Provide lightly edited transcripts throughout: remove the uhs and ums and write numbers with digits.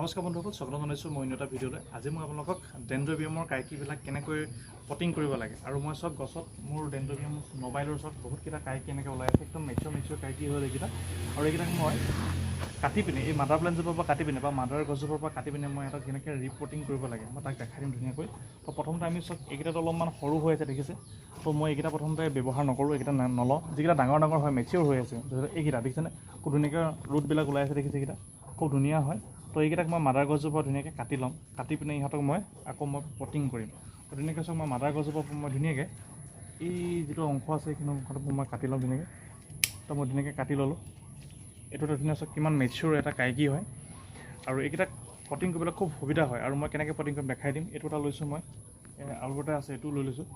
নমস্কাৰ বন্ধুসকল, স্বাগতম জনাইছোঁ মই অন্য এটা ভিডিঅ'লৈ। আজি মই আপোনালোকক ডেনড্ৰবিয়ামৰ কাইকীবিলাক কেনেকৈ পটিং কৰিব লাগে আৰু মই চব গছত মোৰ ডেনড্ৰবিয়াম মোবাইলৰ ওচৰত বহুতকেইটা কাইকী এনেকৈ ওলাই আছে, একদম মেচিয়ৰ কাইকী হ'ল এইকেইটা। আৰু এইকেইটাক মই কাটি পিনে এই মাদাৰ প্লেণ্টজোপাৰ পৰা কাটি পিনে বা মাদাৰ গছজোপাৰ পৰা কাটি পিনে মই সিহঁতক কেনেকৈ ৰিপৰ্টিং কৰিব লাগে মই তাক দেখাই দিম ধুনীয়াকৈ। তো প্ৰথমতে আমি চব এইকেইটাত অলপমান সৰু হৈ আছে দেখিছে, তো মই এইকেইটা প্ৰথমতে ব্যৱহাৰ নকৰোঁ, এইকেইটা নলওঁ। যিকেইটা ডাঙৰ হয় মেচিয়ৰ হৈ আছে, এইকেইটা দেখিছেনে খুব ধুনীয়াকৈ ৰুটবিলাক ওলাই আছে দেখিছে, এইকেইটা খুব ধুনীয়া হয়। তো এইকেইটাক মই মাদাৰ গছজোপা ধুনীয়াকৈ কাটি ল'ম, কাটি পিনে ইহঁতক মই আকৌ পটিং কৰিম। তো ধুনীয়াকৈ চাওক মই মাদাৰ গছজোপা মই ধুনীয়াকৈ এই যিটো অংশ আছে সেইখিনি অংশটো মই কাটি ল'ম ধুনীয়াকৈ। তো মই ধুনীয়াকৈ কাটি ল'লোঁ। এইটো ধুনীয়া চাওক কিমান মেচিয়ৰ এটা কাইকী হয় আৰু এইকেইটাক পটিং কৰিবলৈ খুব সুবিধা হয়। আৰু মই কেনেকৈ পটিং কৰিম দেখাই দিম। এইটো এটা লৈছোঁ মই, আৰু এটা আছে এইটো লৈ লৈছোঁ।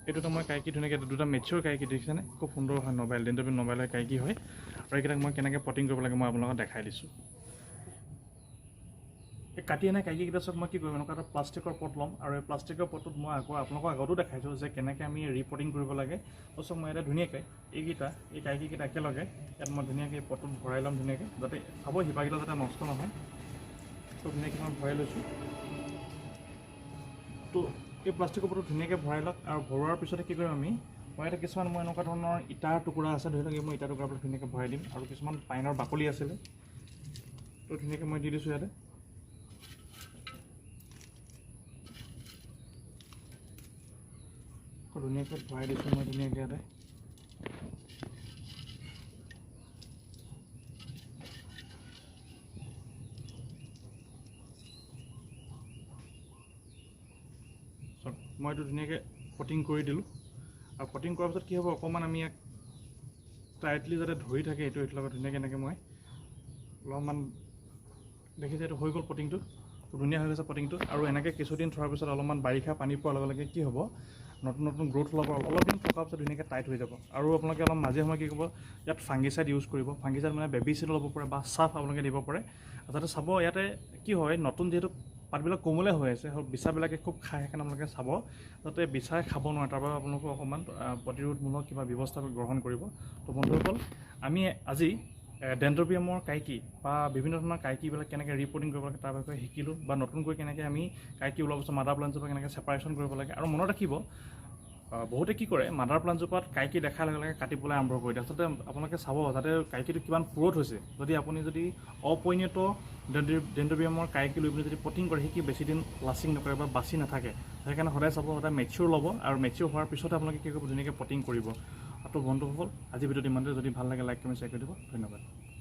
এইটোতো মই কাইকী ধুনীয়াকৈ দুটা মেচিয়ৰ কাইকী দেখিছেনে, খুব সুন্দৰ হয়, ডেনড্ৰবিয়াম মোবাইলৰ কাইকী হয়। আৰু এইকেইটাক মই কেনেকৈ পটিং কৰিব লাগে মই আপোনালোকক দেখাই দিছোঁ। এই কাটি আনে কাইকীকেইটা চব মই কি কৰিম, এনেকুৱা এটা প্লাষ্টিকৰ পট ল'ম আৰু এই প্লাষ্টিকৰ পটটোত মই আপোনালোকক আগতো দেখাইছোঁ যে কেনেকৈ আমি ৰিপৰ্টিং কৰিব লাগে। চব মই এতিয়া ধুনীয়াকৈ এই কাইকীকেইটা একেলগে ইয়াত মই ধুনীয়াকৈ এই পটটোত ভৰাই ল'ম ধুনীয়াকৈ, যাতে চাব শিপাকেইটা যাতে নষ্ট নহয়। তো ধুনীয়াকৈ মই ভৰাই লৈছোঁ। তো এই প্লাষ্টিকৰ পটটো ধুনীয়াকৈ ভৰাই লওক আৰু ভৰোৱাৰ পিছতে কি কৰিম আমি, মই ইয়াতে কিছুমান মই এনেকুৱা ধৰণৰ ইটাৰ টুকুৰা আছে, ধৰি লওক মই ইটাৰ টুকুৰাবিলাক ধুনীয়াকৈ ভৰাই দিম। আৰু কিছুমান পাইনৰ বাকলি আছিলে, তো ধুনীয়াকৈ মই দি দিছোঁ ইয়াতে। ধুনীয়াকৈ ভৰাই দিছোঁ মই ধুনীয়াকৈ ইয়াতে। মই এইটো ধুনীয়াকৈ পটিং কৰি দিলোঁ। আৰু পটিং কৰাৰ পিছত কি হ'ব, অকণমান আমি ইয়াক টাইটলি যাতে ধৰি থাকে এইটো লগত ধুনীয়াকৈ এনেকৈ মই অলপমান দেখিছে, এইটো হৈ গ'ল পটিংটো, ধুনীয়া হৈ গৈছে পটিংটো। আৰু এনেকৈ কিছুদিন থোৱাৰ পিছত অলপমান বাৰিষা পানী পোৱাৰ লগে লগে কি হ'ব, নতুন গ্ৰোথ ল'ব, অলপ দিন থকাৰ পিছত ধুনীয়াকৈ টাইট হৈ যাব। আৰু আপোনালোকে অলপ মাজে সময়ে কি কৰিব, ইয়াত ফাংগিচাইড ইউজ কৰিব। ফাংগিচাইড মানে বেবিচিড ল'ব পাৰে বা চাফ আপোনালোকে দিব পাৰে, যাতে চাব ইয়াতে কি হয়, নতুন যিহেতু পাতবিলাক কোমলে হৈ আছে, বিচাবিলাকে খুব খায়, সেইকাৰণে আপোনালোকে চাব যাতে বিচাৰে খাব নোৱাৰে, তাৰ বাবে আপোনালোকে অকণমান প্ৰতিৰোধমূলক কিবা ব্যৱস্থা গ্ৰহণ কৰিব। তো বন্ধুসকল, আমি আজি ডেনড্ৰবিয়ামৰ কাইকী বা বিভিন্ন ধৰণৰ কাইকীবিলাক কেনেকৈ ৰিপৰ্টিং কৰিব লাগে তাৰ বিষয়ে শিকিলোঁ, বা নতুনকৈ কেনেকৈ আমি কাইকী ওলোৱাৰ পিছত মাদাৰ প্লেণ্টজোপা কেনেকৈ ছেপাৰেশ্যন কৰিব লাগে। আৰু মনত ৰাখিব, বহুতে কি কৰে, মাদাৰ প্লেণ্টজোপাত কাইকী দেখাৰ লগে লগে কাটিবলৈ আৰম্ভ কৰি দিয়ে। আচলতে আপোনালোকে চাব যাতে কাইকীটো কিমান পুৰঠ হৈছে। আপুনি যদি অপৰিণত ডেনড্ৰবিয়ামৰ কাইকী লৈ পিনে যদি পটিং কৰে, সি বেছি দিন লাষ্টিং নকৰে বা বাচি নাথাকে। সেইকাৰণে সদায় চাব, সদায় মেচিয়ৰ ল'ব আৰু মেচিয়ৰ হোৱাৰ পিছতে আপোনালোকে কি কৰিব, ধুনীয়াকৈ পটিং কৰিব। তো বন্ধুসকল, আজি ভিডিঅ'টো ইমানতে। যদি ভাল লাগে লাইক কমেণ্ট শ্বেয়াৰ কৰি দিব। ধন্যবাদ।